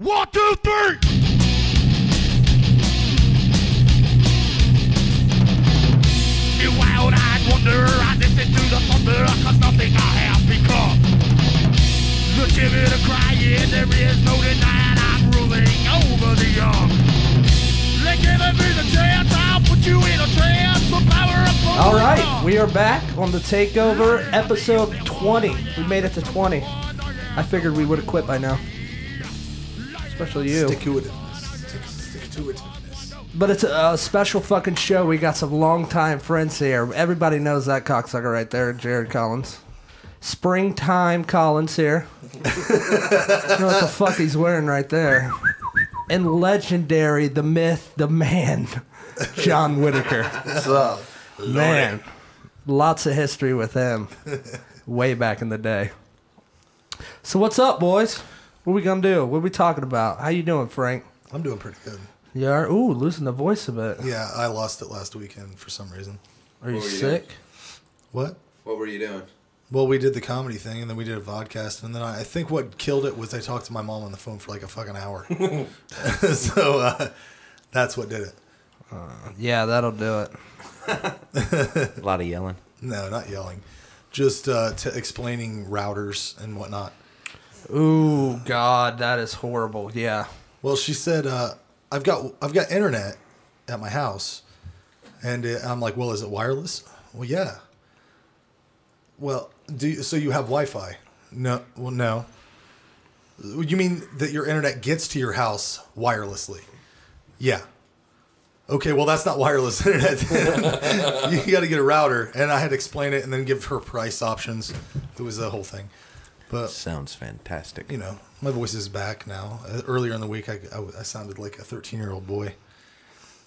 1, 2, 3! You wild-eyed wonder, I listen to the thunder, cause nothing I have become. The timid are crying, there is no denying I'm ruling over the young. Let giving me the chance, I'll put you in a trance, the power of the All right, we are back on the Takeover, episode 20. We made it to 20. I figured we would have quit by now. Especially you. Stick-to-itiveness. But it's a special fucking show. We got some longtime friends here. Everybody knows that cocksucker right there, Jared Collins. Springtime Collins here. You know what the fuck he's wearing right there. And legendary, the myth, the man, Jon Whitaker. What's up? Man, lots of history with him. Way back in the day. So what's up, boys? What we gonna do? What are we talking about? How you doing, Frank? I'm doing pretty good. You are? Ooh, losing the voice a bit. Yeah, I lost it last weekend for some reason. Are you What were you sick? doing? What? What were you doing? Well, we did the comedy thing, and then we did a vodcast, and then I think what killed it was I talked to my mom on the phone for like a fucking hour. So that's what did it. Yeah, that'll do it. A lot of yelling. No, not yelling. Just explaining routers and whatnot. Ooh, God, that is horrible. Yeah. Well, she said, I've got internet at my house. And I'm like, well, is it wireless? Well, yeah. Well, so you have Wi-Fi? No. Well, no. You mean that your internet gets to your house wirelessly? Yeah. Okay, well, that's not wireless internet. You got to get a router. And I had to explain it and then give her price options. It was the whole thing. But Sounds fantastic. you know, my voice is back now. Earlier in the week, I sounded like a 13-year-old boy.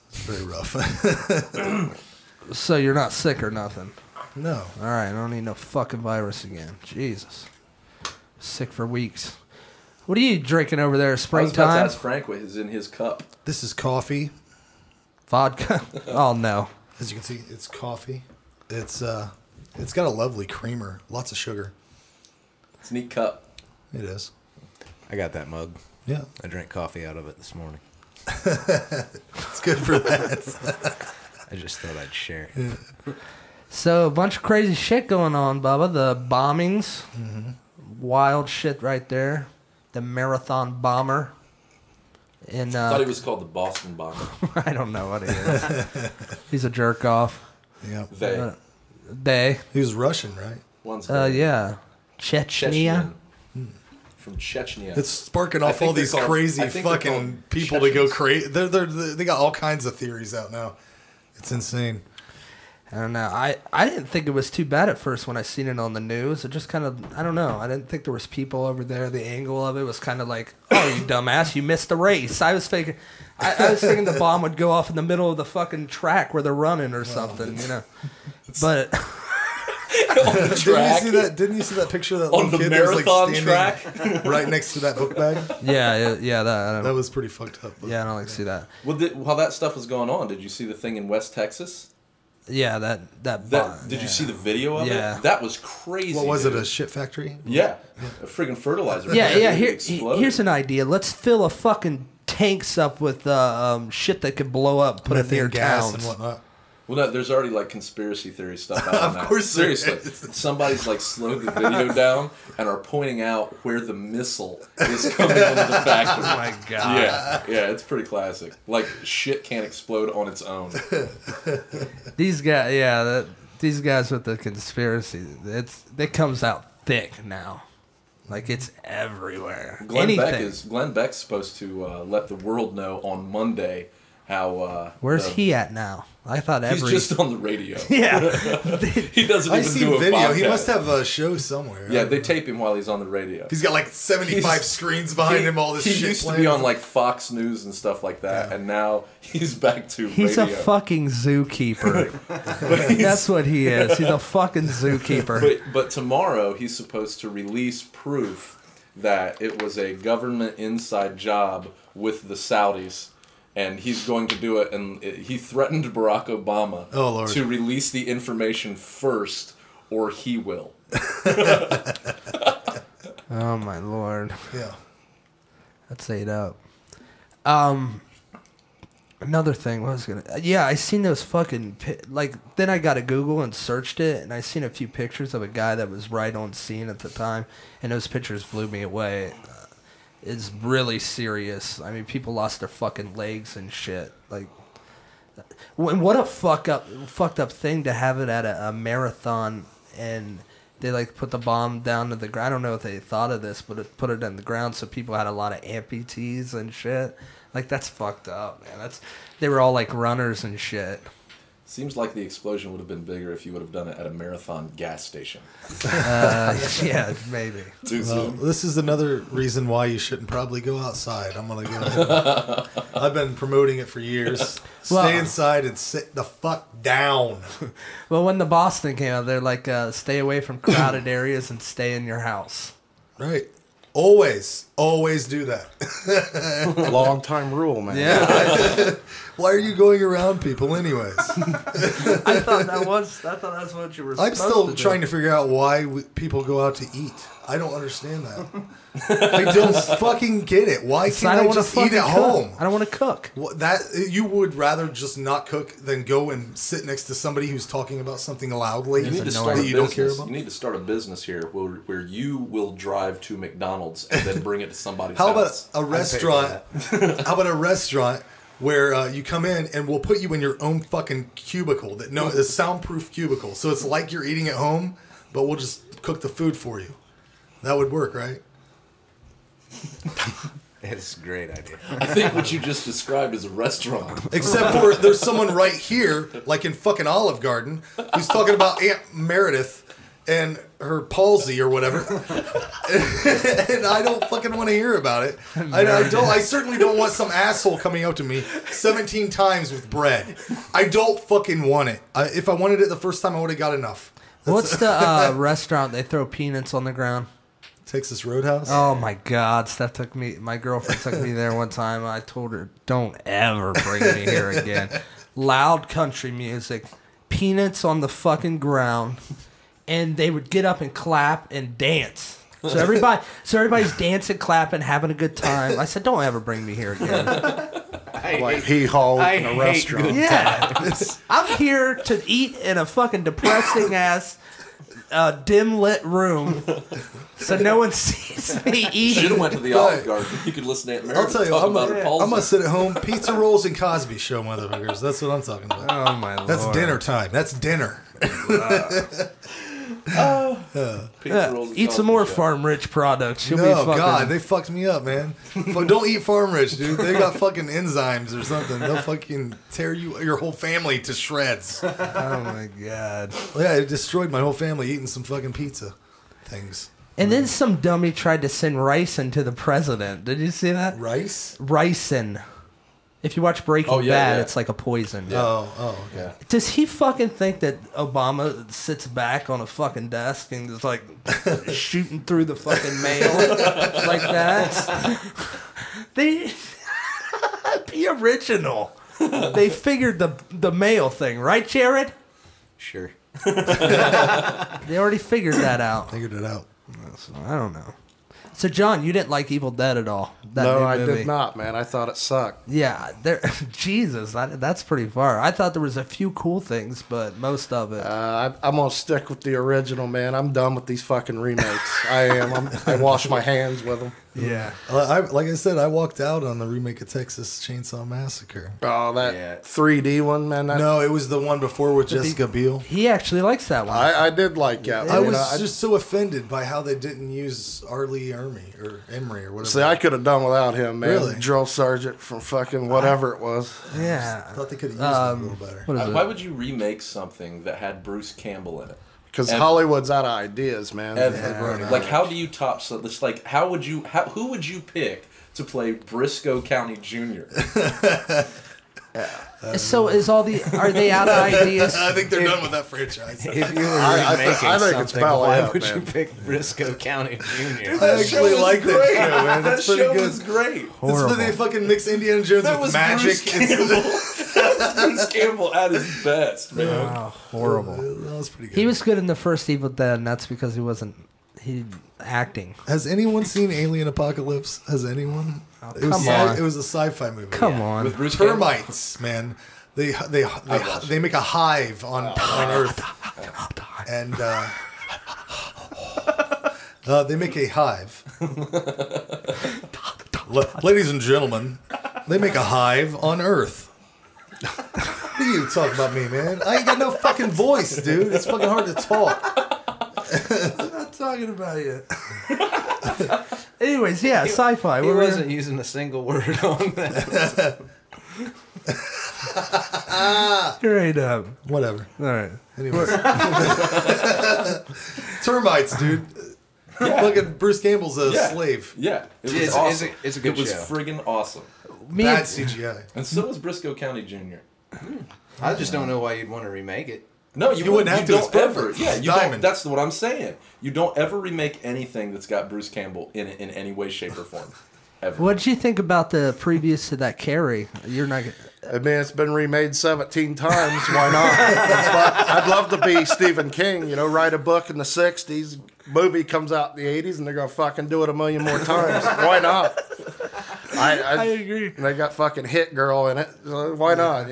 It's very rough. So you're not sick or nothing? No. All right, I don't need no fucking virus again. Jesus. Sick for weeks. What are you drinking over there? I was about Springtime? to ask Frank what is in his cup. This is coffee. Vodka? Oh, no. As you can see, it's coffee. It's got a lovely creamer. Lots of sugar. It's a neat cup. It is. I got that mug. Yeah. I drank coffee out of it this morning. It's good for that. I just thought I'd share. So, a bunch of crazy shit going on, Bubba. The bombings. Wild shit right there. The marathon bomber. And, I thought he was called the Boston Bomber. I don't know what he is. He's a jerk off. Yeah. They. They. He was Russian, right? One's Yeah. Chechnya. From Chechnya. It's sparking I off think all they're these called- I crazy think they're fucking called people to go Chechens. crazy. They got all kinds of theories out now. It's insane. I don't know. I didn't think it was too bad at first when I seen it on the news. It just kind of, I don't know. I didn't think there was people over there. The angle of it was kind of like, oh, you dumbass, you missed the race. I was thinking the bomb would go off in the middle of the fucking track where they're running or something, you know. But on the track. Didn't you see that picture of that On little the kid that was marathon like track? right next to that book bag? yeah, that I That don't, was pretty fucked up. But yeah, I don't like to see that. Well, while that stuff was going on, did you see the thing in West Texas? Yeah, that bomb. Did you see the video of Yeah. it? That was crazy. what was dude. it? A shit factory? Yeah. A friggin' fertilizer. Yeah, plant. yeah. It Here, exploded. here's an idea. Let's fill a fucking tanks up with shit that could blow up. Put it Methane near gas towns. and whatnot. Well, no, there's already like conspiracy theory stuff out on Of that. course there Seriously. is. Somebody's like slowed the video down and are pointing out where the missile is coming into the factory. Oh my god. Yeah, it's pretty classic. Like shit can't explode on its own. These guys, these guys with the conspiracy, it comes out thick now, like it's everywhere. Glenn Beck's supposed to let the world know on Monday how. Where's he at now? I thought He's just on the radio. yeah. He doesn't I even see do a video. podcast. He must have a show somewhere. Yeah, they tape him while he's on the radio. He's got like 75 He's- screens behind him. All this he shit. used to playing. be on like Fox News and stuff like that, Yeah. and now he's back to He's radio. a fucking zookeeper. That's what he is. He's a fucking zookeeper. But tomorrow he's supposed to release proof that it was a government inside job with the Saudis. And he's going to do it, and he threatened Barack Obama Lord. to release the information first, or he will. Oh my lord. Yeah. That's ate up. Another thing, what was I seen those fucking, then I got to Google and searched it, and I seen a few pictures of a guy that was right on scene at the time, and those pictures blew me away. It's really serious. I mean, people lost their fucking legs and shit. Like, what a fucked up thing to have it at a marathon, and they like put the bomb down to the ground. I don't know if they thought of this, but put it in the ground so people had a lot of amputees and shit. Like, that's fucked up, man. They were all like runners and shit. Seems like the explosion would have been bigger if you would have done it at a marathon gas station. Yeah, maybe. Too soon. This is another reason why you shouldn't probably go outside. I'm going to go ahead. I've been promoting it for years. Stay inside and sit the fuck down. Well, when the Boston came out, they're like, stay away from crowded areas and stay in your house. Right. Always do that. Long time rule, man. Yeah. Why are you going around people anyways? I thought that's what you were. I'm still trying to figure out why people go out to eat. I don't understand that. I don't fucking get it. Why can't I just eat at home? I don't want to cook. That you would rather just not cook than go and sit next to somebody who's talking about something loudly You need to start a that you don't care business. about. You need to start a business here where you will drive to McDonald's and then bring it to somebody's How house. about a restaurant? How about a restaurant where you come in and we'll put you in your own fucking cubicle a soundproof cubicle, so it's like you're eating at home, but we'll just cook the food for you. That would work, right? It's a great idea. I think what you just described is a restaurant. Except for there's someone right here, like in fucking Olive Garden, who's talking about Aunt Meredith and her palsy or whatever, and I don't fucking want to hear about it. I certainly don't want some asshole coming up to me 17 times with bread. I don't fucking want it. If I wanted it the first time, I would have got enough. What's the restaurant they throw peanuts on the ground? Texas Roadhouse. Oh my God, my girlfriend took me there one time. I told her, don't ever bring me here again. Loud country music, peanuts on the fucking ground, and they would get up and clap and dance. So everybody's dancing, clapping, having a good time. I said, don't ever bring me here again. Like hee-haw in a restaurant. Yeah. I'm here to eat in a fucking depressing ass dim lit room so no one sees me eating. Should have went to the Olive Garden. You could listen to Aunt Meredith I'll tell you, talk about her palsy. I'm gonna sit at home, pizza rolls and Cosby Show, motherfuckers. That's what I'm talking about. Oh my Lord. That's dinner time. That's dinner. Pizza rolls and Eat some Cosby more Show. Farm Rich products. You'll be No, fucking... God, they fucked me up, man. Don't eat Farm Rich, dude. They got fucking enzymes or something. They'll fucking tear your whole family to shreds. Oh my God. Yeah, it destroyed my whole family eating some fucking pizza things. And then some dummy tried to send ricin to the president. Did you see that? Rice? Ricin. If you watch Breaking Bad, it's like a poison. Oh, okay. Does he fucking think that Obama sits back on a fucking desk and is like shooting through the fucking mail like that? They be original. They figured the mail thing, right, Jared? Sure. They already figured that out. Figured it out. So, I don't know. So, John, you didn't like Evil Dead at all? No, new I movie. did not, man. I thought it sucked. Yeah, Jesus, that's pretty far. I thought there was a few cool things, but most of it. I'm gonna stick with the original, man. I'm done with these fucking remakes. I am. I wash my hands with them. Yeah. Like I said, I walked out on the remake of Texas Chainsaw Massacre. Oh, that Yeah. 3D one, man. No, it was the one before with Jessica Biel. He actually likes that one. I did like that. I You was know, just so offended by how they didn't use Arlie Emery or whatever. See, I could have done without him, man. Really? Drill sergeant from fucking whatever it was. Yeah. I thought they could have used it a little better. What is Why it? would you remake something that had Bruce Campbell in it? Because Ever. Hollywood's out of ideas, man. Ever. Like, how do you top? So it's like, who would you pick to play Briscoe County Jr.? So are they out of ideas? I think they're done with that franchise. If you were I remaking think it's something, ballet why up, would man. you pick Briscoe County Jr.? I actually like that show, man. That That's pretty show good. was great. It's where they Horrible. fucking mix Indiana Jones That with was magic. Bruce Campbell. Bruce Campbell at his best, man. Oh, horrible. That was pretty good. He was good in the first Evil Dead, and that's because he acting. Has anyone seen Alien Apocalypse? Has anyone? It was a sci-fi movie. Come on. With Bruce Campbell? Termites, man. They make a hive on Earth, and they make a hive. Ladies and gentlemen, they make a hive on Earth. What are you talking about me, man? I ain't got no fucking voice, dude. It's fucking hard to talk. I'm not talking about you. Anyways, yeah, sci-fi. He wasn't using a single word on that. Straight up. Whatever. All right. Anyways. Termites, dude. Fucking Bruce Campbell's a slave. Yeah. It was It's awesome. it's a good It was show. friggin' awesome. Bad CGI. And so was Briscoe County Jr. I just don't know why you'd want to remake it. No, You wouldn't have to. Don't It's perfect. ever. Yeah, It's you don't. diamond. That's what I'm saying. You don't ever remake anything that's got Bruce Campbell in it in any way, shape, or form. Ever. What did you think about the previous to that Carrie? You're not. I mean, it's been remade 17 times. Why not? I'd love to be Stephen King, write a book in the 60s, movie comes out in the 80s, and they're going to fucking do it a million more times. Why not? I agree. They got fucking Hit Girl in it. So why not,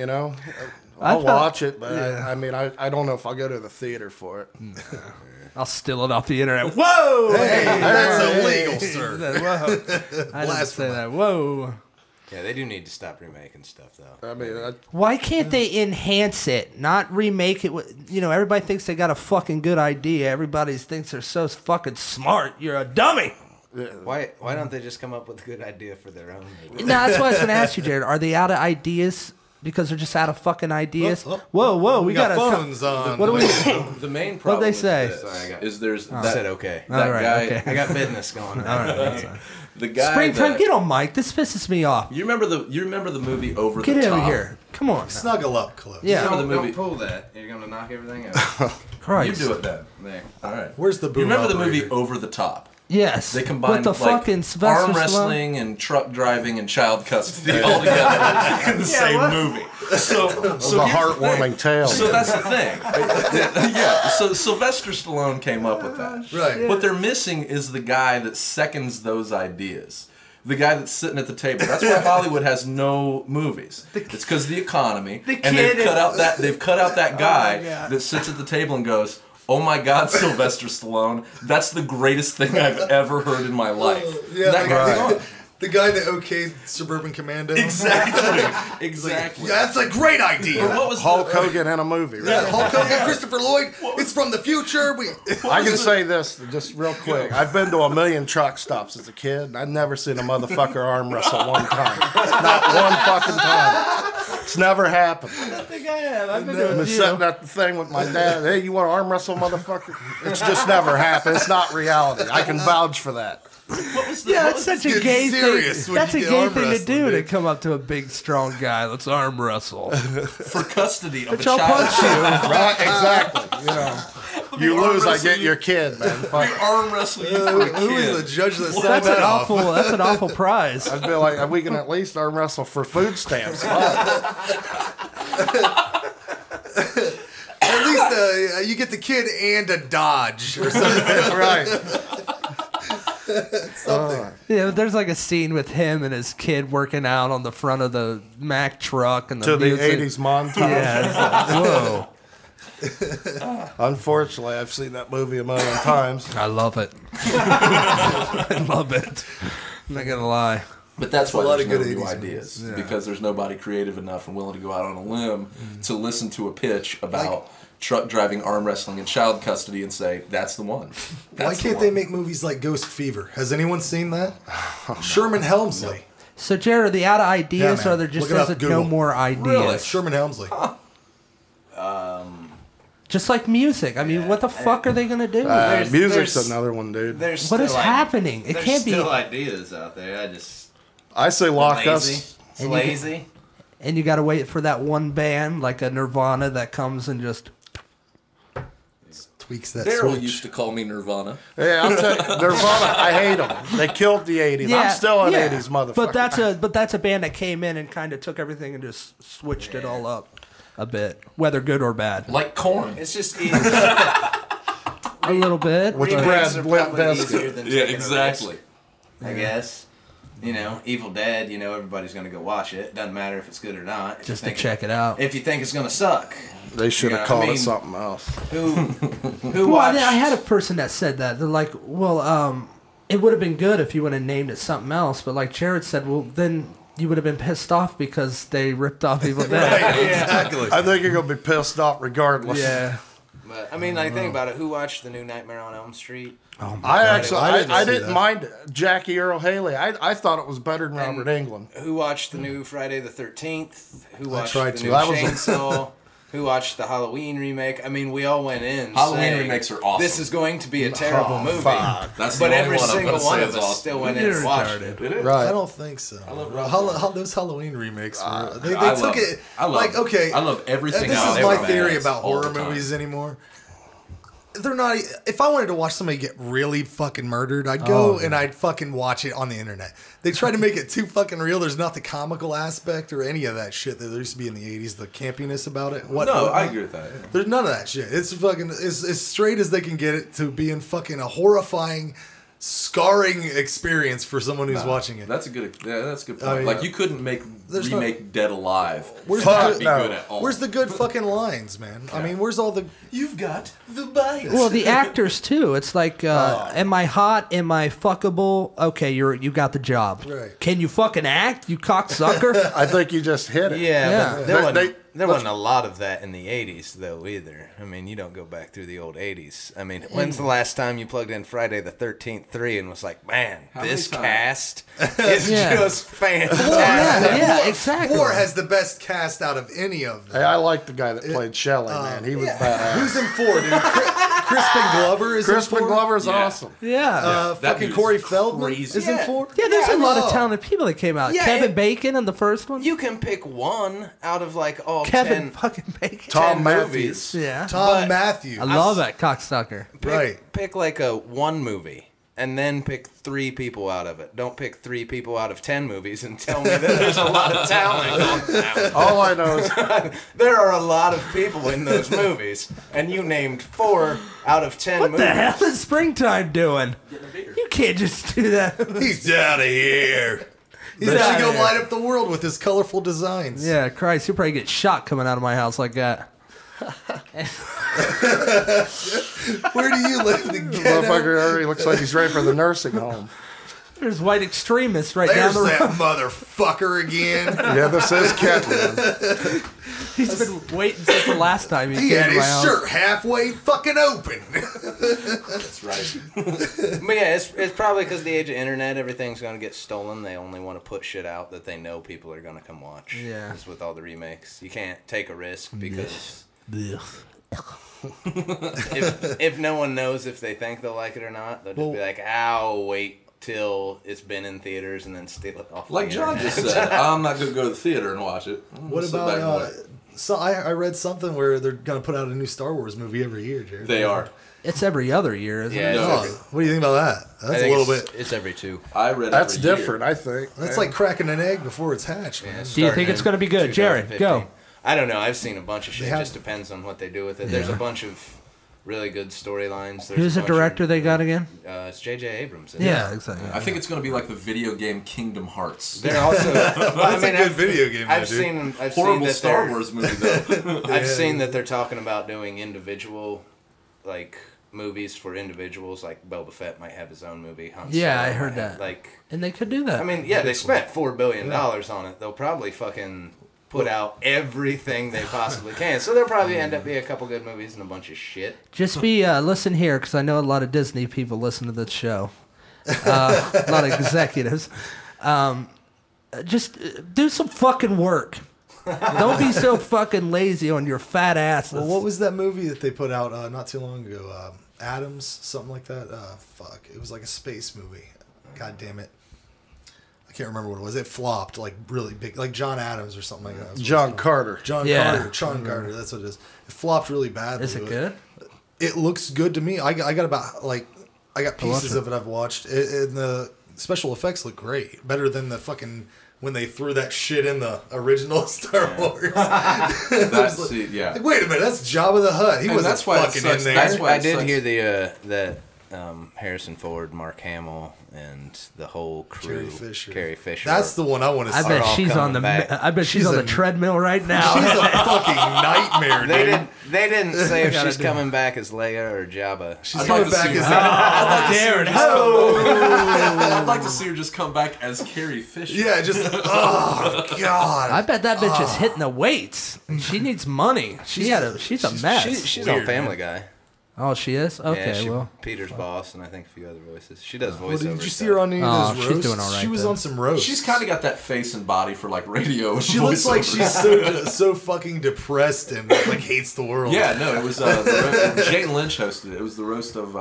I'll watch it, but I don't know if I'll go to the theater for it. I'll steal it off the internet. Whoa! Hey, that's illegal, sir. Whoa! I didn't say that. Whoa! Yeah, they do need to stop remaking stuff, though. I mean, Why can't they enhance it, not remake it? Everybody thinks they got a fucking good idea. Everybody thinks they're so fucking smart. You're a dummy. Why don't they just come up with a good idea for their own movie? No, that's what I was going to ask you, Jared. Are they out of ideas because they're just out of fucking ideas? Whoa! We got got phones on. What do we? The main problem What'd they say? is there's I that, said okay. that All right, guy. okay. I got business going on. The guy. Springtime, that, get on mic. This pisses me off. You remember the movie Over Get the Top? over here. Come on. Snuggle up close. Yeah. Remember the movie? Don't pull that. You're going to knock everything out. Christ. You do it then. There. All right. Where's the You boom remember the operator? movie Over the Top? Yes. They combined with the fucking Sylvester arm Stallone? wrestling and truck driving and child custody all together in the same movie. So a here's the heartwarming thing. tale. So that's the thing. Yeah. So Sylvester Stallone came up with that. Right. What they're missing is the guy that seconds those ideas. The guy that's sitting at the table. That's why Hollywood has no movies. It's because of the economy. And they've cut out that guy that sits at the table and goes, "Oh my God, Sylvester Stallone, that's the greatest thing I've ever heard in my life." Yeah, That guy's gone. the guy that okayed Suburban Commando. Exactly. Exactly. Yeah, that's a great idea. What was Hulk Hogan in a movie, right? Yeah, Hulk Hogan, Christopher Lloyd. It's from the future. I can say this just real quick. I've been to a million truck stops as a kid, and I've never seen a motherfucker arm wrestle one time. Not one fucking time. It's never happened. I think I have. I've been I've been sitting at the thing with my dad. Hey, you want to arm wrestle, motherfucker? It's just never happened. It's not reality. I can vouch for that. Yeah, that's such a Get gay serious thing. when That's a you get gay arm thing to wrestling, do, to dude. come up to a big, strong guy. Let's arm wrestle. for custody of a But I'll child? punch you. Right? Exactly. You lose, I get your kid, man. Fuck. We arm wrestle you for a Who is the kid. judge that signed That's that an off? awful. That's an awful prize. I'd be like, we can at least arm wrestle for food stamps. Fuck. At least you get the kid and a Dodge or something. Right. Something. Yeah, there's like a scene with him and his kid working out on the front of the Mack truck and the To the music. 80s montage. Yeah, it's like, whoa. Unfortunately, I've seen that movie a million times. I love it. I love it. I'm not gonna lie. But that's why a lot there's of no good new 80s ideas. movies. Yeah. Because there's nobody creative enough and willing to go out on a limb to listen to a pitch about truck driving, arm wrestling, and child custody and say, that's the one. Why can't they make movies like Ghost Fever? Has anyone seen that? Sherman Helmsley. So, Jared, are they out of ideas, Yeah, man. or there just Look it up, doesn't no Google. more ideas? Really? Sherman Helmsley. Just like music. I mean, what the fuck are they gonna do? Music's there's- another one, dude. There's What is still happening? It There's can't be. still ideas out there. I say lock Lazy. us. It's And you lazy. And you gotta wait for that one band, like a Nirvana, that comes and just. Tweaks that Daryl switch. used to call me Nirvana. Yeah, I'm telling you, Nirvana, I hate them. They killed the 80s. I'm still an 80s motherfucker. But that's a band that came in and kind of took everything and just switched it all up a bit, whether good or bad. Like corn. It's just easy. a little bit. Which but- Brad Remakes are Limp probably Bizkit. easier than Yeah, taking a exactly. risk, I guess. Evil Dead, everybody's going to go watch it. Doesn't matter if it's good or not. If Just you to think check it out. If you think it's going to suck. They should have Yeah, I called mean- it something else. Who Well, watched... I had a person that said that. They're like, well, it would have been good if you would have named it something else. But like Jared said, well, then you would have been pissed off because they ripped off Evil Dead. Exactly. I think you're going to be pissed off regardless. Yeah. But, think about it. Who watched the new Nightmare on Elm Street? I didn't see didn't that. mind Jackie Earle Haley. I thought it was better than Robert Englund. Who watched the new Friday the 13th? Who watched tried the to. new That was- Chainsaw? Who watched the Halloween remake? We all went in Halloween saying, remakes are awesome. This is going to be a terrible movie. fuck. That's the But only every one I'm single gonna one say of is us awesome. still went in You're and watched retarded. it. It is. Right. I don't think so. Those Halloween remakes were. They I took love it. I love like, okay. I love everything. This about is my every theory badass about all the horror time. movies anymore. They're not. If I wanted to watch somebody get really fucking murdered, I'd go and I'd fucking watch it on the internet. They try to make it too fucking real. There's not the comical aspect or any of that shit that there used to be in the '80s. The campiness about it. No, I agree with that. Yeah. There's none of that shit. It's fucking as straight as they can get it to being fucking a horrifying, scarring experience for someone who's watching it. That's a good point. I mean, like you couldn't there's remake Dead Alive. Where's Not the be good- good at all. Where's the good fucking lines, man? I mean, where's all the? You've got the bite. Well, the actors too. It's like, am I hot? Am I fuckable? Okay, you got the job. Right. Can you fucking act? You cocksucker. I think you just hit it. Yeah, Yeah. but there wasn't a lot of that in the 80s, though, either. You don't go back through the old 80s. When's the last time you plugged in Friday the 13th 3 and was like, man, this many cast is Yeah. just fantastic. yeah, exactly. 4 has the best cast out of any of them. Hey, I like the guy that played Shelley, man. He was badass. Who's in 4, dude? Crispin Glover is Crispin in 4. Glover's Yeah. awesome. Yeah. That Fucking dude's Corey Feldman crazy. is in Yeah. 4. Yeah, there's Yeah, a lot I of know. talented people that came out. Yeah, Kevin Bacon in the first one. You can pick one out of all Kevin 10 fucking Bacon. Tom 10 Matthews. movies. Yeah. Tom But- Matthews. I love that cocksucker. Pick like a one movie. And then pick 3 people out of it. Don't pick 3 people out of 10 movies and tell me that there's a lot of talent going down. All I know is There are a lot of people in those movies, and you named 4 out of 10 What movies. the hell is Springtime doing? You can't just do that. He's out of here. He's Get gonna outta go here. light up the world with his colorful designs. Yeah, Christ, you'll probably get shot coming out of my house like that. Where do you live? The ghetto? motherfucker already looks like he's ready for the nursing home. There's white extremists right There's down the that road. mother again. Yeah, this is Kettleman. He's been waiting since the last time he He came had to my his house. shirt halfway fucking open. That's right. But yeah, it's probably because the age of internet, everything's going to get stolen. They only want to put shit out that they know people are going to come watch. Yeah. It's with all the remakes. You can't take a risk because if no one knows if they think they'll like it or not, they'll just be like, I'll wait till it's been in theaters and then steal it off Like the John internet. just said, I'm not going to go to the theater and watch it. What Sit back and about? watch. So I read something where they're gonna put out a new Star Wars movie every year, Jared. They are. It's every other year, isn't Yeah, it? it's Oh, every- what do you think about that? I That's a think little it's- bit. It's every 2. I read That's every year. different, I think. That's like cracking an egg before it's hatched, man. Do you think it's gonna be good? Jared, go. 2015. I don't know. I've seen a bunch of shit. They It have- just depends on what they do with it. There's a bunch of really good storylines. There's Who's a the bunch director of- they got again? It's J.J. Abrams. isn't Yeah, it? exactly. I think it's going to be like the video game Kingdom Hearts. They're also. That's a good video game, I've though, dude. seen. I've Horrible seen that Star they're- Wars movie, though. I've seen that they're talking about doing individual, like movies for individuals. Like Boba Fett might have his own movie. Han Yeah, Solo I heard might have- that. Like, And they could do that. I mean, yeah, they spent $4 billion on it. They'll probably fucking put out everything they possibly can. So there'll probably end up being a couple good movies and a bunch of shit. Just listen here, because I know a lot of Disney people listen to this show. A lot of executives. Just do some fucking work. Don't be so fucking lazy on your fat asses. Well, what was that movie that they put out not too long ago? Adams, something like that. Fuck, it was like a space movie. God damn it, I can't remember what it was. It flopped like really big, like John Adams or something like that. That's what John it's called. Carter. John Yeah. Carter. Sean Carter. That's what it is. It flopped really badly. Is it good? It looks good to me. I got about I got pieces it. of it I've watched. And the special effects look great, better than the fucking when they threw that shit in the original Star Wars. That's yeah. Like, wait a minute, that's Jabba the Hutt. He wasn't fucking in there. That's why I did hear that Harrison Ford, Mark Hamill, and the whole crew, Carrie Fisher. That's the one I want to see. I bet she's on the. I bet she's on the treadmill right now. She's a fucking nightmare, dude. They didn't say if she's coming back as Leia or Jabba. She's coming back as I'd like to see her just come back as Carrie Fisher. Yeah, just oh god. I bet that bitch is hitting the weights. She needs money. She's a mess. She's on Family Guy. Oh, she is? Okay, yeah, Peter's boss, and I think a few other voices. She does voiceover. Did you see her on any of those roasts? She's doing all right. She was on some roasts. She's kind of got that face and body for like radio. She looks like she's so fucking depressed and like hates the world. Yeah, no, it was Jane Lynch hosted it. It was the roast of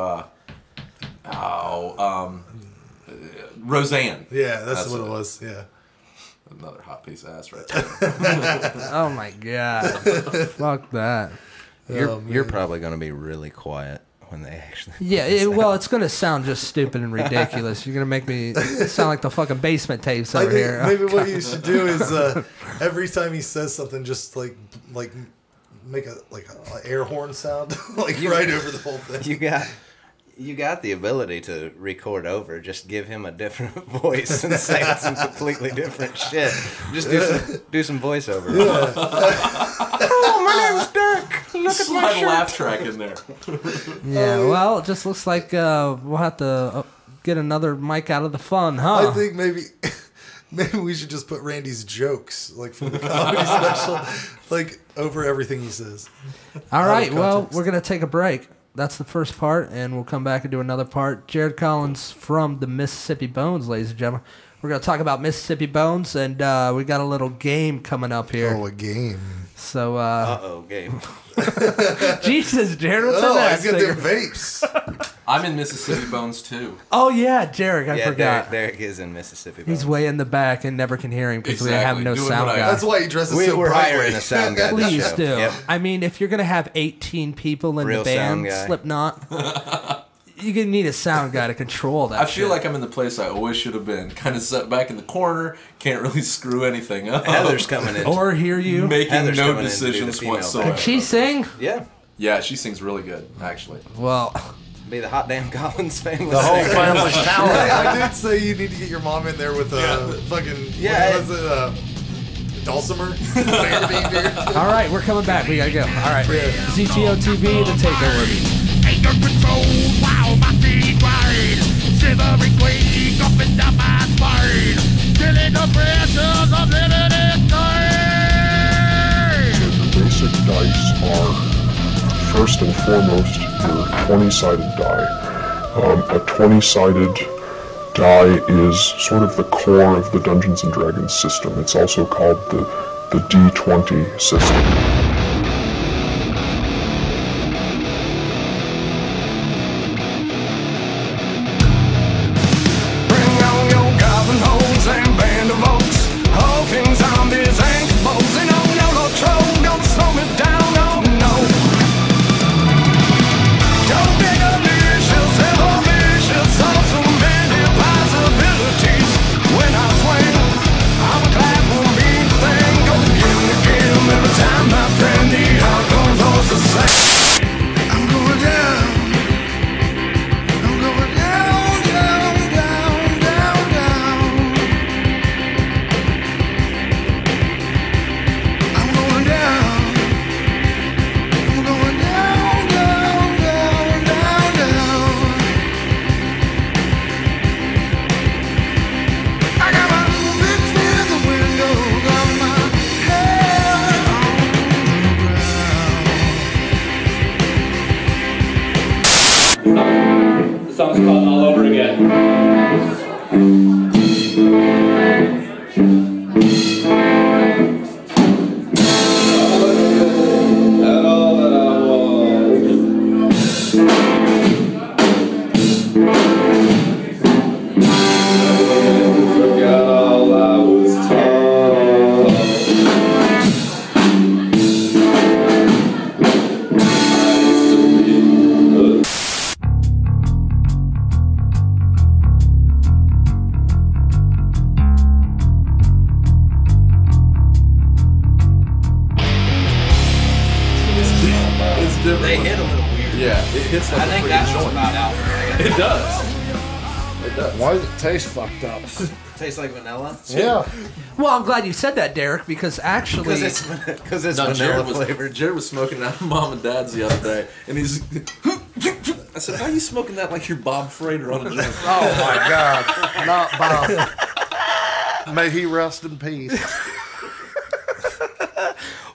Roseanne. Yeah, that's what it was. Yeah. Another hot piece of ass right there. Oh my god. Fuck that. You're probably going to be really quiet when they actually. Yeah, well, it's going to sound just stupid and ridiculous. You're going to make me sound like the fucking basement tapes over here. Maybe what you should do is every time he says something, just like make a air horn sound right over the whole thing. You got the ability to record over. Just give him a different voice and say some completely different shit. Just do some voiceover. Yeah. Oh, my name's Dirk. Look at my shirt. Laugh track in there. Yeah, well, it just looks like we'll have to get another mic out of the fun, huh? I think maybe we should just put Randy's jokes from the comedy special over everything he says. All right, well, we're going to take a break. That's the first part, and we'll come back and do another part. Jared Collins from the Mississippi Bones, ladies and gentlemen. We're going to talk about Mississippi Bones, and we got a little game coming up here. Oh, a game. So, game. Jesus, Jared, what's in that? He's got them vapes. I'm in Mississippi Bones, too. Oh, yeah, Derek, I forgot. Derek is in Mississippi Bones. He's way in the back and never can hear him because we have no sound guy. That's why he dresses so We're brightly. hiring a sound guy. Please do. Yep. I mean, if you're going to have 18 people in the band, Slipknot, you're going to need a sound guy to control that I feel like I'm in the place I always should have been. Kind of set back in the corner, can't really screw anything up. Heather's coming in. Or hear you. Making no decisions whatsoever. Can she sing? Yeah. Yeah, she sings really good, actually. Well, be the hot damn Collins family. The whole family's talent. I did say you need to get your mom in there with a fucking dulcimer. All right, we're coming back. We gotta go. All right, ZTO TV, the Takeover. Anger controls while my feet grind. Shivering quake up and down my spine. Killing the pressures of living inside. The basic dice are, first and foremost, your 20-sided die. A 20-sided die is sort of the core of the Dungeons & Dragons system. It's also called the D20 system. Every time I hits like I a think freaking that's joint. about out. It does. It does. Why does it taste fucked up? Tastes like vanilla. Yeah. Well, I'm glad you said that, Derek, because actually, Because it's No, vanilla flavored. Jared was smoking it out of Mom and Dad's the other day, and he's. I said, "How are you smoking that like you're Bob Frater on a joint?" Oh my God. Not Bob. May he rest in peace.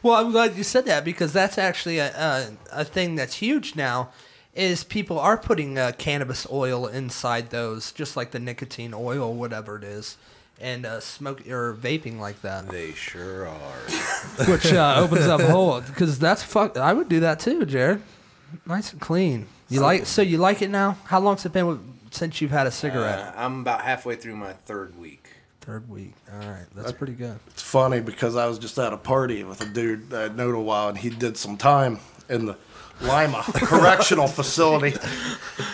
well, I'm glad you said that because that's actually a thing that's huge now. Is people are putting cannabis oil inside those, just like the nicotine oil, whatever it is, and smoke or vaping like that, They sure are. which opens up a hole. Because that's fuck. I would do that too, Jared. Nice and clean. You like? So you like it now? How long's it been since you've had a cigarette? I'm about halfway through my third week. Third week. All right, that's pretty good. It's funny because I was just at a party with a dude that I'd known a while, and he did some time in the Lima Correctional Facility.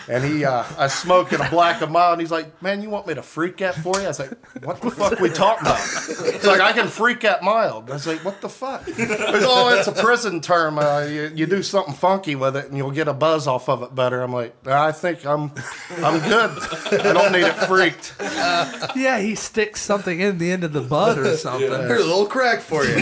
And I smoked in a black and mild, and he's like, "Man, you want me to freak at for you?" I was like, "What the fuck we talking about?" He's like, "I can freak at mild." I was like, "What the fuck?" He's, "Oh, it's a prison term. You do something funky with it, and you'll get a buzz off of it better." I'm like, "I think I'm good. I don't need it freaked." Yeah, he sticks something in the end of the bud or something. Here's a little crack for you.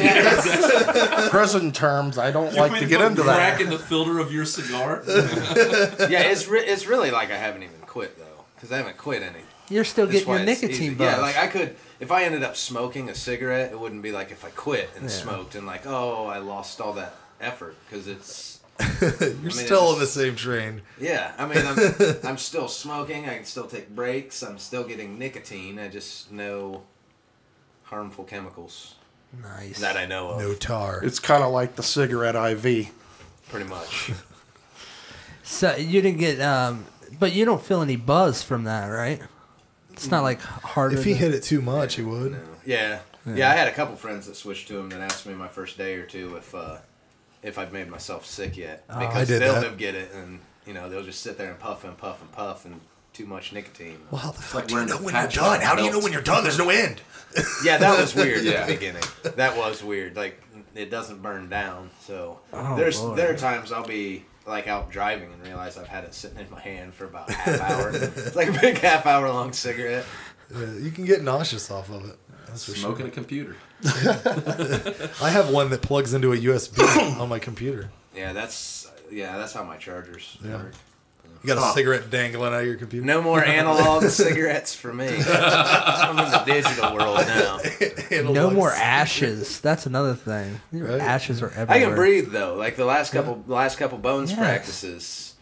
Prison terms, I don't like to get into that. Crack in the filter of your cigar. Yeah, it's really like I haven't even quit though, because I haven't quit any. You're still That's getting your why it's nicotine easy. buzz. Yeah, like I could, if I ended up smoking a cigarette, it wouldn't be like if I quit and smoked and like, oh, I lost all that effort because it's. You're still on the same train. Yeah, I mean, I'm still smoking. I can still take breaks. I'm still getting nicotine. I just know harmful chemicals Nice. that I know of. No tar. It's kind of like the cigarette IV. Pretty much. So you didn't get, but you don't feel any buzz from that, right? It's not like harder. If he hit it too much, he would. Yeah. Yeah, I had a couple friends that switched to them that asked me my first day or two if I'd made myself sick yet. Because I did that. they'll get it and, they'll just sit there and puff and puff and puff and too much nicotine. Well, how the fuck Like do you wearing know a when you're patch done? on How do you know belt. when you're done? There's no end. Yeah, that was weird at the beginning. That was weird. Like, it doesn't burn down. So Lord. there are times I'll be like out driving and realize I've had it sitting in my hand for about a half hour. It's like a big half-hour long cigarette. Yeah, you can get nauseous off of it. That's for Smoking sure. a computer. I have one that plugs into a USB on my computer. Yeah, that's how my chargers work. You got a cigarette dangling out of your computer. No more analog cigarettes for me. I'm in the digital world now. no more ashes. That's another thing. Right. Ashes are everywhere. I can breathe though. Like the last couple bones Yes. practices,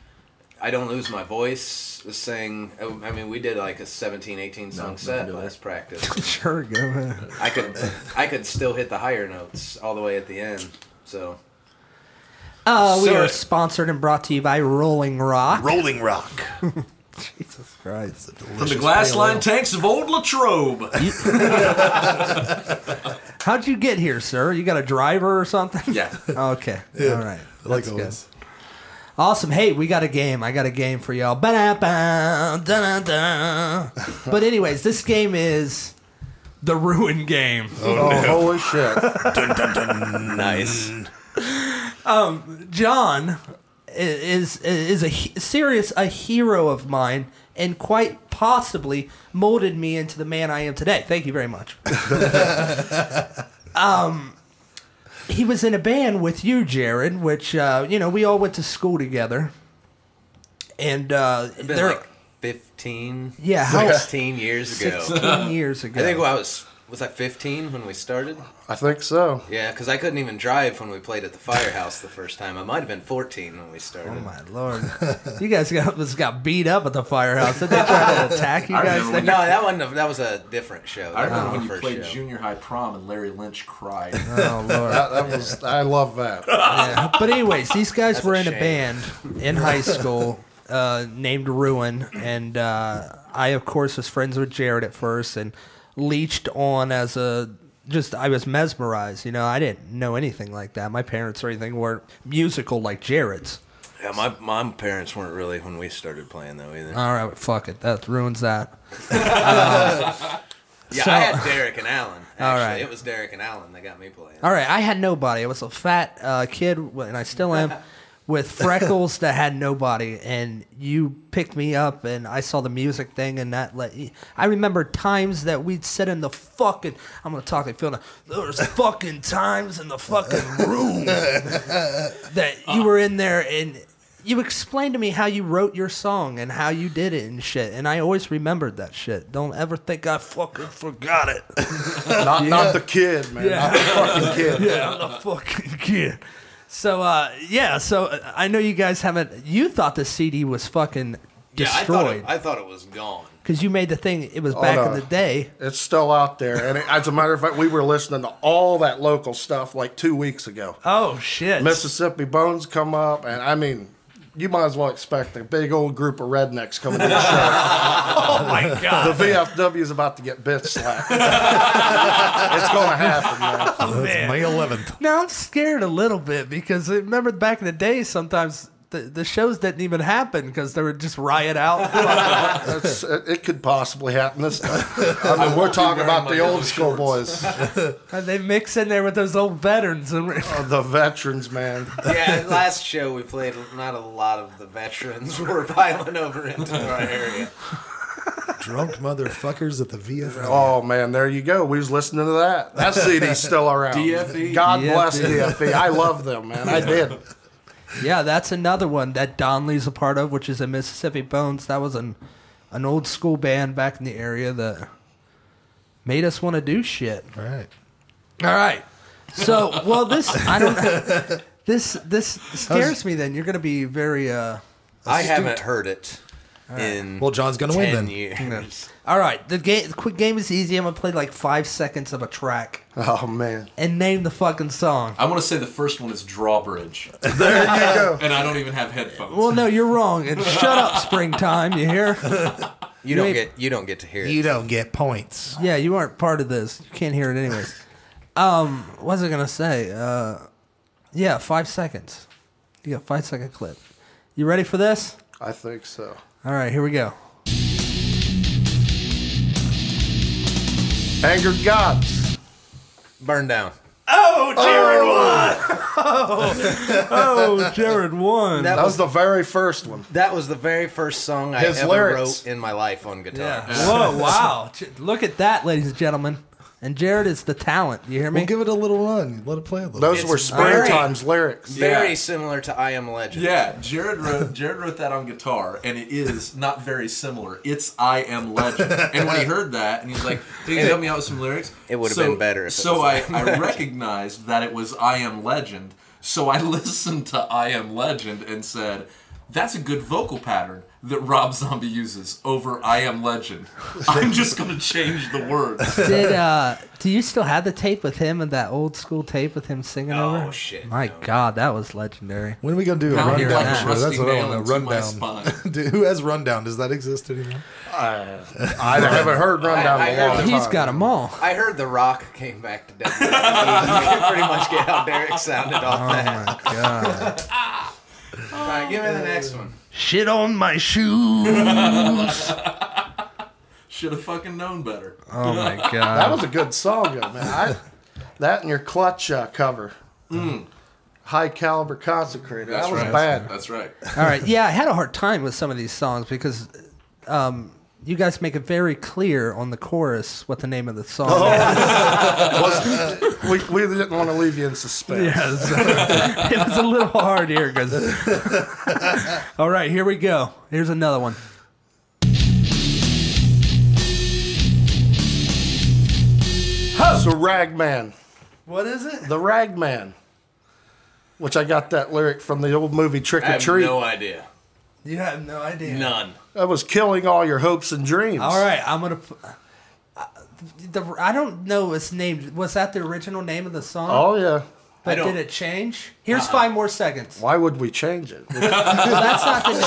I don't lose my voice. Sing. I mean, we did like a 17, 18 song set last practice. Sure, go ahead. I could still hit the higher notes all the way at the end. So. We are sponsored and brought to you by Rolling Rock. Rolling Rock. Jesus Christ. From the glass line tanks of old Latrobe. How'd you get here, sir? You got a driver or something? Yeah. Okay. Yeah. All right. Like That's always. good. Awesome. Hey, we got a game. I got a game for y'all. Ba-da-ba, da-da-da. But anyways, this game is the Ruin game. Oh, holy shit. Nice. John is a hero of mine and quite possibly molded me into the man I am today. Thank you very much. He was in a band with you, Jared, which we all went to school together. And It's been they're like 15, Yeah, how- 16 years ago. 16 years ago. I think I was I 15 when we started? I think so. Yeah, because I couldn't even drive when we played at the Firehouse the first time. I might have been 14 when we started. Oh my lord! You guys got beat up at the Firehouse. Did they try to attack you I guys? remember there? that was a different show. I That remember was when the you first played show. junior high prom and Larry Lynch cried. Oh lord! I love that. Yeah. But anyways, these guys That's were a in a shame. band in high school named Ruin, and I of course was friends with Jared at first and leached on as I was mesmerized. I didn't know anything like that. My parents or anything weren't musical like Jared's. Yeah, my parents weren't really when we started playing though either. All right, fuck it. That ruins that. Yeah, so- I had Derek and Alan. Actually, All right. it was Derek and Alan that got me playing. All right, I had nobody. I was a fat kid, and I still am. with freckles that had nobody, and you picked me up, and I saw the music thing, and that I remember times that we'd sit in the fucking. I'm gonna talk like Phil now. There was fucking times in the fucking room that you were in there, and you explained to me how you wrote your song and how you did it and shit, and I always remembered that shit. Don't ever think I fucking forgot it. Not the kid, man. Yeah. Not the fucking kid. Yeah, I'm the fucking kid. So, so I know you guys haven't. You thought the CD was fucking destroyed. I thought it was gone. Because you made the thing, it was back in the day. It's still out there. And as a matter of fact, we were listening to all that local stuff like 2 weeks ago. Oh, shit. Mississippi Bones come up, and I mean, you might as well expect a big old group of rednecks coming to the show. Oh, my God. The VFW is about to get bitch slapped. It's going to happen, man. That's May 11th. Now, I'm scared a little bit because remember back in the day, sometimes the shows didn't even happen because they would just riot out. It could possibly happen this time. I mean, we're talking about the old school boys. And they mix in there with those old veterans. And The veterans, man. Yeah, last show we played, not a lot of the veterans were piling over into our area. Drunk motherfuckers at the VFW. Oh, man, there you go. We was listening to that. That CD's still around. DFE? God bless DFE. I love them, man. I did. yeah, that's another one that Donley's a part of, which is a Mississippi Bones. That was an old school band back in the area that made us want to do shit. All right. All right. So, well, this scares me. Then you're going to be very. I haven't heard it in Well, John's gonna win 10 then. Yeah. years. All right. The quick game is easy. I'm gonna play like 5 seconds of a track Oh, man. and name the fucking song. I want to say the first one is Drawbridge, There you go. and I don't even have headphones. Well, no, you're wrong. And shut up, springtime. You hear? You don't get to hear it. You don't get points. Yeah, you aren't part of this. You can't hear it anyways. What was I gonna say? Yeah, 5 seconds. You got 5 second clip. You ready for this? I think so. All right, here we go. Angered Gods. Burn down. Oh, Jared won. That was the very first one. That was the very first song I His ever lyrics. wrote in my life on guitar. Yeah. Whoa, wow. Look at that, ladies and gentlemen. And Jared is the talent. You hear me? We'll give it a little run. Let it play a little. Those It's were very- Springtime's lyrics. Very Yeah. similar to I Am Legend. Yeah, Jared wrote that on guitar, and it is not very similar. It's I Am Legend. And when he heard that, and he's like, "Can you help me out with some lyrics?" It would have been better if it So was I I Am Legend. recognized that it was I Am Legend, so I listened to I Am Legend and said, "That's a good vocal pattern that Rob Zombie uses over I Am Legend. I'm just going to change the words." Do you still have the tape with him and that old school tape with him singing over? Oh, shit. My no. God, that was legendary. When are we gonna do a Pound hear rundown that. show? rusty That's what I nail want. A into my rundown. spine. Dude, who has rundown? Does that exist anymore? I haven't heard Rundown I in a heard long time. He's got them all. I heard The Rock came back to Denver. You can pretty much get how Derek sounded off Oh that. my God. All right, give me the next one. Shit on my shoes. Should have fucking known better. Oh my That God. was a good song, though, man. That and your Clutch cover. High Caliber Consecrated. That was right. bad. That's right. All right. Yeah, I had a hard time with some of these songs because you guys make it very clear on the chorus what the name of the song is. We didn't want to leave you in suspense. Yes. It was a little hard here. All right, here we go. Here's another one. So Ragman. What is it? The Ragman. Which I got that lyric from the old movie Trick I or have Treat. no idea. You have no idea. None. That was killing all your hopes and dreams. All right, I'm gonna. I don't know its name. Was that the original name of the song? Oh, yeah. but I don't- did it change? Here's 5 more seconds. Why would we change it? Well, that's not the name.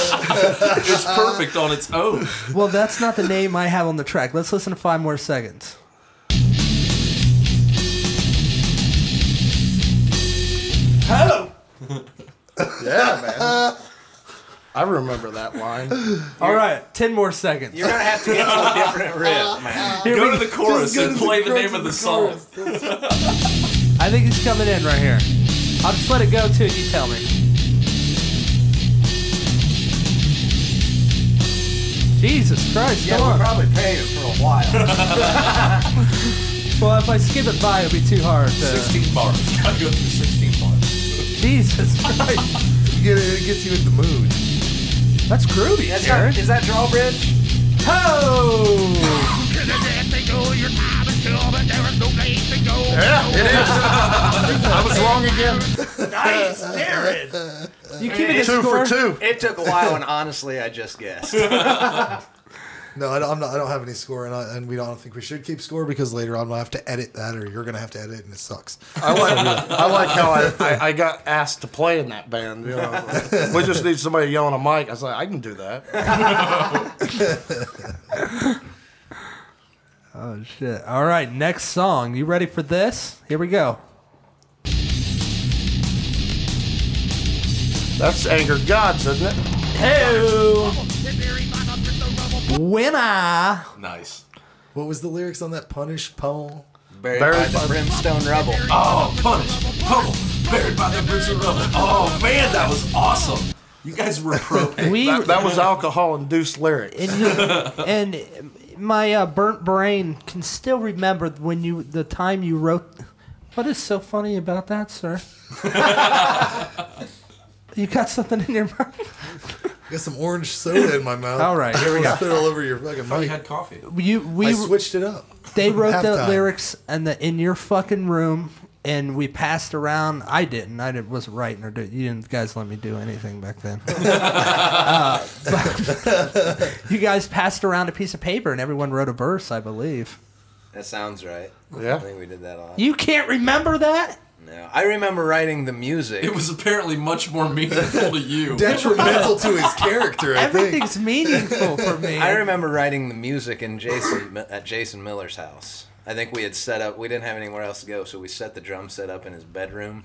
It's perfect on its own. Well, that's not the name I have on the track. Let's listen to 5 more seconds. Oh! Yeah, man. I remember that line. All right, 10 more seconds. You're gonna have to get to a different riff, man. Here Go we- to the chorus and play the name of the song. I think he's coming in right here. I'll just let it go till you tell me. Jesus Christ, Yeah, come we'll on. probably pay it for a while. Well, if I skip it by, it'll be too hard. 16 bars. Gotta go through 16 bars. Jesus Christ. It gets you in the mood. That's groovy, Jared. Is that drawbridge? Oh! Yeah, it is. I was wrong again. Nice, Jared. You keeping a 2 score? for 2. It took a while, and honestly, I just guessed. No, I don't have any score, and we don't think we should keep score because later on we'll have to edit that, or you're gonna have to edit it, and it sucks. I like how I got asked to play in that band. You know, we just need somebody yelling a mic. I was like, I can do that. Oh, shit. All right, next song. You ready for this? Here we go. That's Anger Gods, isn't it? Hey! Winner! Nice. What was the lyrics on that Punish poem? Buried by the brimstone rubble. Oh, Punish. Pummel. Buried by the brimstone rubble. Oh, man, that was awesome. You guys were propane. That was alcohol-induced lyrics. And my burnt brain can still remember the time you wrote. What is so funny about that, sir? You got something in your mouth? I got some orange soda in my mouth. All right, here we go. Spit all over your fucking You mic. had coffee. I switched it up. They wrote the Halftime. lyrics in your fucking room, and we passed around. I didn't. Wasn't writing or you didn't guys let me do anything back then. But you guys passed around a piece of paper, and everyone wrote a verse, I believe. That sounds right. Yeah. I think we did that a lot. You can't remember that? No, I remember writing the music. It was apparently much more meaningful to you. Detrimental to his character, I think. Everything's meaningful for me. I remember writing the music at Jason Miller's house. I think we had set up. We didn't have anywhere else to go, so we set the drum set up in his bedroom,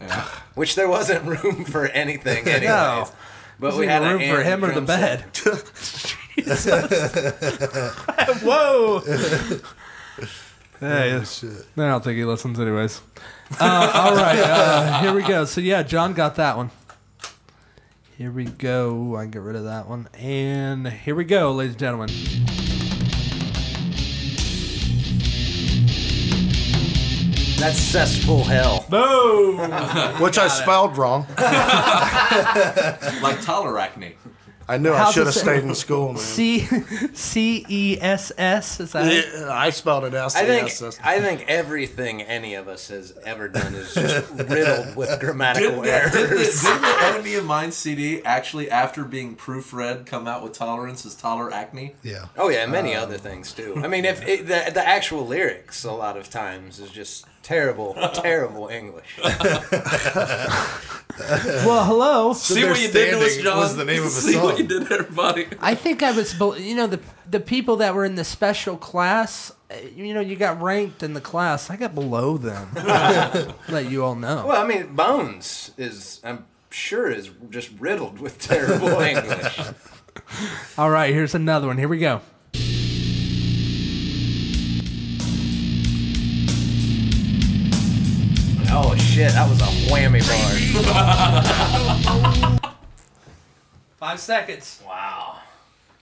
which there wasn't room for anything, anyways. No. But Was we there had room an for amp him or the drum bed? Whoa! Hey, Shit. I don't think he listens anyways. All right, here we go. So yeah, John got that one. Here we go. I can get rid of that one. And here we go, ladies and gentlemen. That's cesspool hell. Boom! Which I spelled wrong. Like toleracne. I knew I How's should it have say- stayed in school, man. C-E-S-S, is that it? Yeah, I spelled it S-E-S-S. I think everything any of us has ever done is just riddled with grammatical errors. Didn't the Enemy of Mine CD actually, after being proofread, come out with Tolerance as Toleracne? Yeah. Oh yeah, many other things too. I mean, if the actual lyrics a lot of times is just terrible, terrible English. Well, hello. See what you did to us, Standing John? was the name of a See song. what you did to everybody? I think I was, the people that were in the special class, you got ranked in the class. I got below them. Let you all know. Well, I mean, Bones I'm sure is just riddled with terrible English. All right, here's another one. Here we go. Oh shit, that was a whammy bar. 5 seconds. Wow.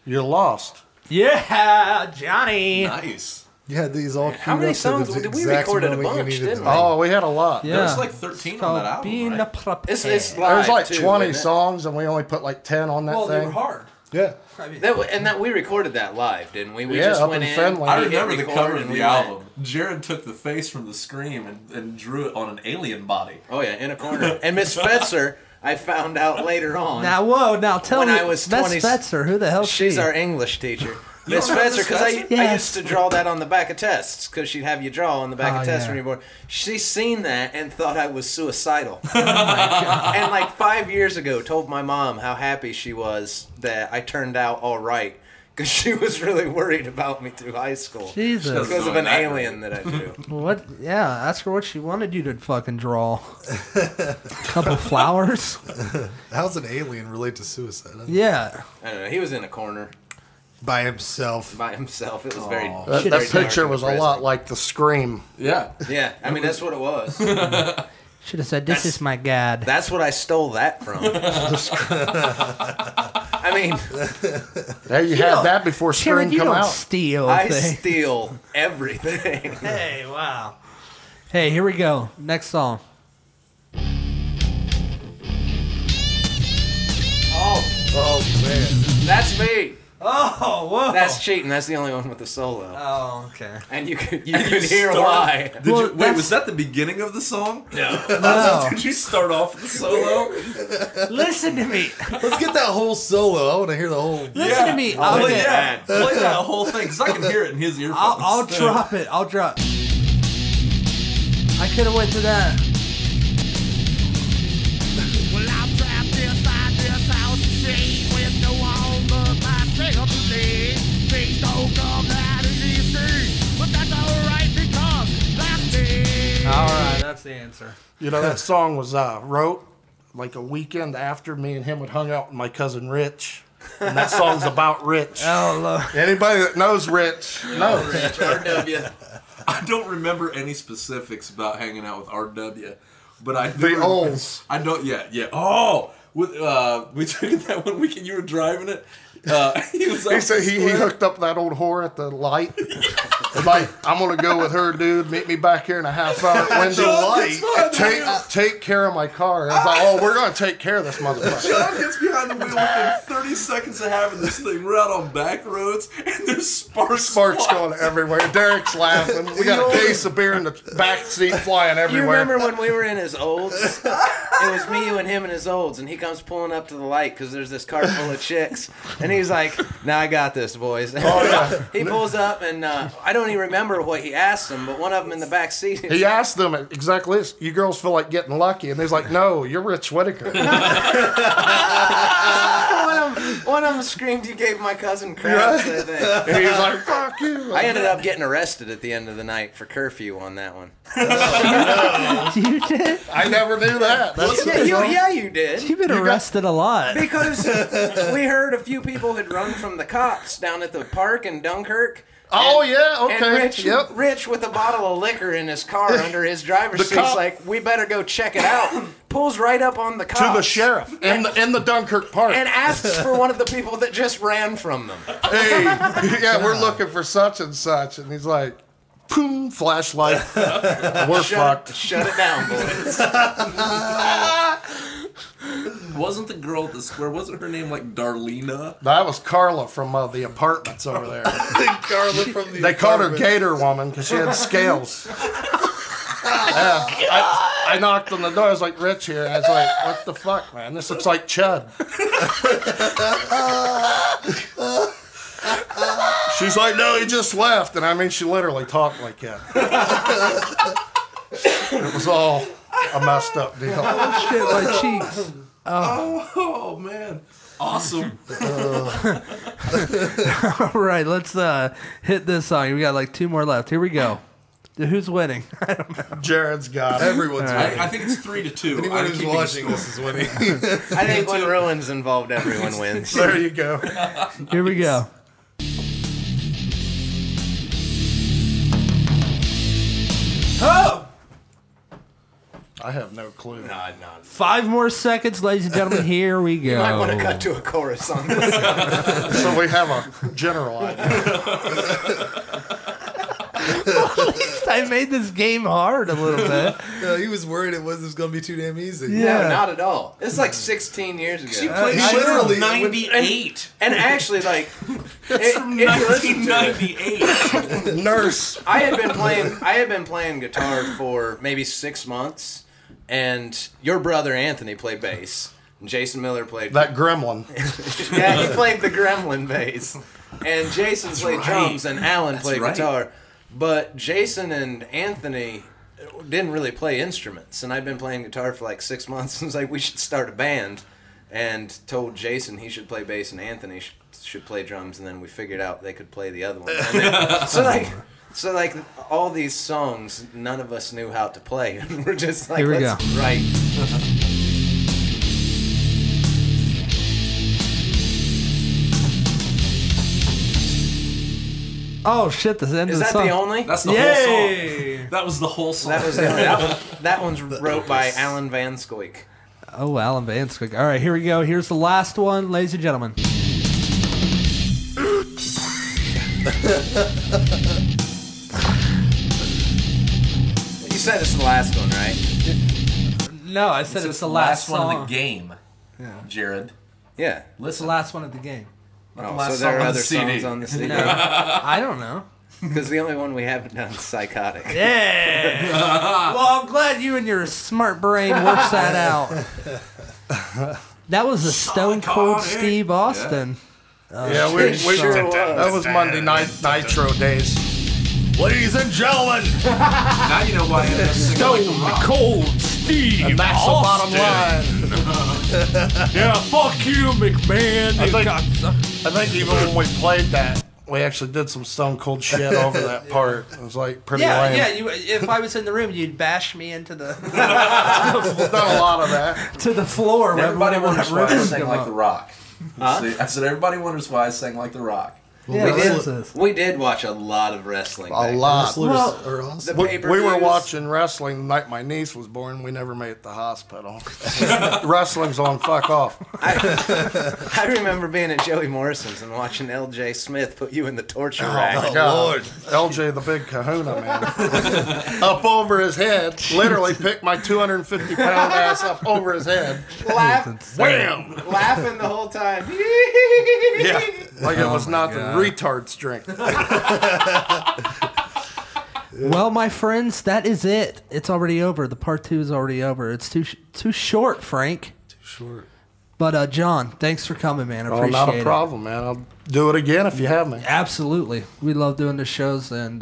You're lost. Yeah, Johnny. Nice. You had these all queued How many up to songs the did we exact recorded a moment you bunch, needed didn't them. we? Oh, we had a lot. Yeah. There's like 13 on that album, Being right? prepared. It's There's live like too, 20 isn't it? songs, and we only put like 10 on that Well, they thing. were hard. Yeah. That we recorded that live, didn't we? We Yeah, just up went in in. Finland. I we hit remember the record, cover and of we the went. album. Jared took the face from the Scream and drew it on an alien body. Oh yeah, in a corner. And Miss Fetzer, I found out later on. Now tell When me, I was Miss 20 Fetzer, who the hell she's she? our English teacher. Miss remember Fetzer, Miss because I Yes. used to draw that on the back of tests, because she'd have you draw on the back Oh, of tests yeah. when you're born. She seen that and thought I was suicidal. Oh And like 5 years ago, told my mom how happy she was that I turned out all right, because she was really worried about me through high school. Jesus. Because of an alien that I drew. What? Yeah, ask her what she wanted you to fucking draw. Couple flowers. How's an alien relate to suicide? Yeah. I don't know. He was in a corner By himself. by himself. It was very. That very dark picture and was a depressing. lot like the Scream. Yeah. Yeah, I mean that's what it was. Should have said, "This is my God." That's what I stole that from. I mean, There you had that before Jared, Scream you come don't out. steal I things. steal everything. Hey, wow. Hey, here we go. Next song. Oh man. That's me. Oh, whoa. That's cheating. That's the only one with the solo. Oh, okay. And you could hear why. Did Well, you, wait, that's- was that the beginning of the song? No. Did you start off with the solo? Listen to me. Let's get that whole solo. I want to hear the whole. Listen to me. I'll, Play that whole thing, because I can hear it in his earphones. I'll drop it. I'll drop. I could have went to that. Well, I'm trapped inside this house of shame with no one but myself to lead. Things don't come that easy, but that's alright because that's me. All right, that's the answer. You know, that song was wrote like a weekend after me and him had hung out with my cousin Rich. And that song's about Rich. Oh, Lord. Anybody that knows Rich knows. RW. I don't remember any specifics about hanging out with RW, but I do The remember- Olds. I don't. Yeah. Oh, with we took it that one weekend. You were driving it. He was. He said he hooked up that old whore at the light. He's like, I'm gonna go with her, dude. Meet me back here in a half hour at Wendy's Light. Take care of my car. I was like, oh, we're gonna take care of this motherfucker. John gets behind the wheel within 30 seconds of having this thing. We're out on back roads, and there's sparks Sparks flying. going everywhere. Derek's laughing. We got a case of beer in the back seat flying You everywhere. remember when we were in his olds? It was me, you, and him in his olds, and he comes pulling up to the light because there's this car full of chicks, and he's like, "Now I got this, boys." Oh, yeah. He pulls up, and I don't even remember what he asked them, but one of them in the back seat. He asked them exactly this. You girls feel like getting lucky, and he's like, "No, you're Rich Whitaker." One of them screamed, "You gave my cousin crap." I think. And he's like, "Fuck you." I ended up getting arrested at the end of the night for curfew on that one. You did? I never knew that. That's Yeah, you did. You've been arrested a lot. Because we heard a few people had run from the cops down at the park in Dunkirk. Oh, yeah, okay. And Rich, Yep. Rich with a bottle of liquor in his car under his driver's The seat's cop- like, we better go check it out. Pulls right up on the cops. To the sheriff in the Dunkirk Park. And asks for one of the people that just ran from them. Hey, yeah, we're looking for such and such. And he's like, boom, flashlight. We're fucked. Shut it down, boys. Wasn't the girl at the square? Wasn't her name like Darlena? That was Carla from the apartments over there. Carla from the. They called her apartment. Gator Woman because she had scales. Yeah, I knocked on the door. I was like, Rich here. I was like, what the fuck, man? This looks like Chud. She's like, no, he just left. And I mean, she literally talked like that. It was all a messed up deal. Oh, shit, my cheeks. Oh man, awesome. All right, let's hit this song. We got like 2 more left. Here we go. Who's winning? Jared's got it. Everyone's winning. I think it's 3-2. Anyone I'm who's keeping watching score. this is winning. I think when Ruin's involved, everyone wins. There you go. Here we go. Oh! I have no clue. 5 more seconds, ladies and gentlemen. Here we go. You might want to cut to a chorus on this. So we have a general idea. At least I made this game hard a little bit. He was worried it was going to be too damn easy. Yeah. No, not at all. It's like 16 years ago. She played He shit from literally- 98. And actually, like, From if you listen to it, 1998. Nurse. I had been playing guitar for maybe 6 months, and your brother Anthony played bass. And Jason Miller played. That gremlin. Yeah, he played the gremlin bass, and Jason played drums, and Alan played right. guitar. But Jason and Anthony didn't really play instruments, and I'd been playing guitar for like 6 months. And was like, we should start a band, and told Jason he should play bass and Anthony should play drums, and then we figured out they could play the other one. And then, so like all these songs, none of us knew how to play, and we're just like, Here we let's go. write. Oh, shit, this end Is of the that song. the only? That's the Yay! whole song. That was the whole song. That was the only. That one's wrote by Alan Van Scoik. Oh, Alan Van Scoik. All right, here we go. Here's the last one, ladies and gentlemen. You said it's the last one, right? No, I said it's the last one song. of the game. Yeah. Jared. Yeah. It's the Listen. last one of the game. Not the Oh, last so there song are on other the CD. songs on the CD. No, I don't know. Because the only one we haven't done is Psychotic. Yeah. Well, I'm glad you and your smart brain works that out. That was a Stone Cold Steve Austin. Yeah, we Sure was. that was Monday Night Nitro days. Ladies and gentlemen, Now you know why I ended up singing like the Rock. Cold Steve And that's the bottom line. Yeah, fuck you, McMahon. I You think- cocksucker. I think even when we played that, we actually did some Stone Cold shit over that part. It was like pretty lame. Yeah. If I was in the room, you'd bash me into the We've done a lot of that. to the floor. And everybody whenever wonders that why I riff sang come like up. the Rock. See, I said everybody wonders why I sang like the Rock. Yeah, We this did, is- we did watch a lot of wrestling. A back lot. wrestlers Well, are awesome. The We were pay-per-views. watching wrestling the night my niece was born. We never made it to the hospital. Wrestling's on fuck off. I remember being at Joey Morrison's and watching L.J. Smith put you in the torture rack. My God. LJ the big kahuna, man. Up over his head. Literally picked my 250-pound ass up over his head. Wham! Laughing the whole time. Yeah. Like it was nothing. God. Retard strength. Well, my friends, that is it. It's already over. The part 2 is already over. It's too short, Frank. Too short. But John, thanks for coming, man. I Oh, appreciate not a it. problem, man. I'll do it again if you have me. Absolutely. We love doing the shows, and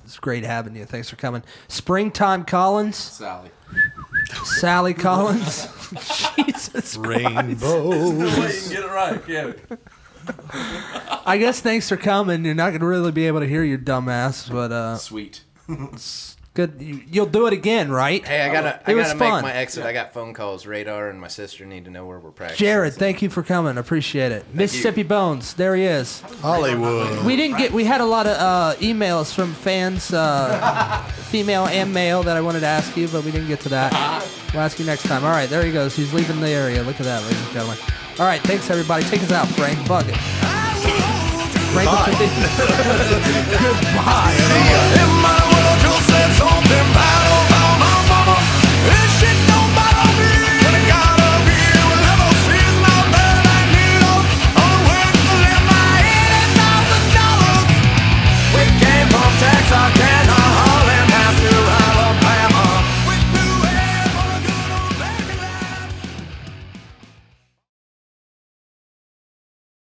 it's great having you. Thanks for coming. Springtime Collins, Sally. Sally Collins. Jesus Christ. Rainbow. No way you can get it right, can we? I guess thanks for coming. You're not going to really be able to hear your dumb ass, but Sweet. good. You'll do it again, right? Hey, I gotta It was make fun. my exit. I got phone calls. Radar and my sister need to know where we're practicing. Jared, thank you for coming. Appreciate it. Mississippi Bones, there he is. Hollywood. We had a lot of emails from fans, female and male, that I wanted to ask you, but we didn't get to that. We'll ask you next time. All right, there he goes. He's leaving the area. Look at that, ladies and gentlemen. All right, thanks everybody. Take us out, Frank. Fuck it. Frank, Goodbye. In my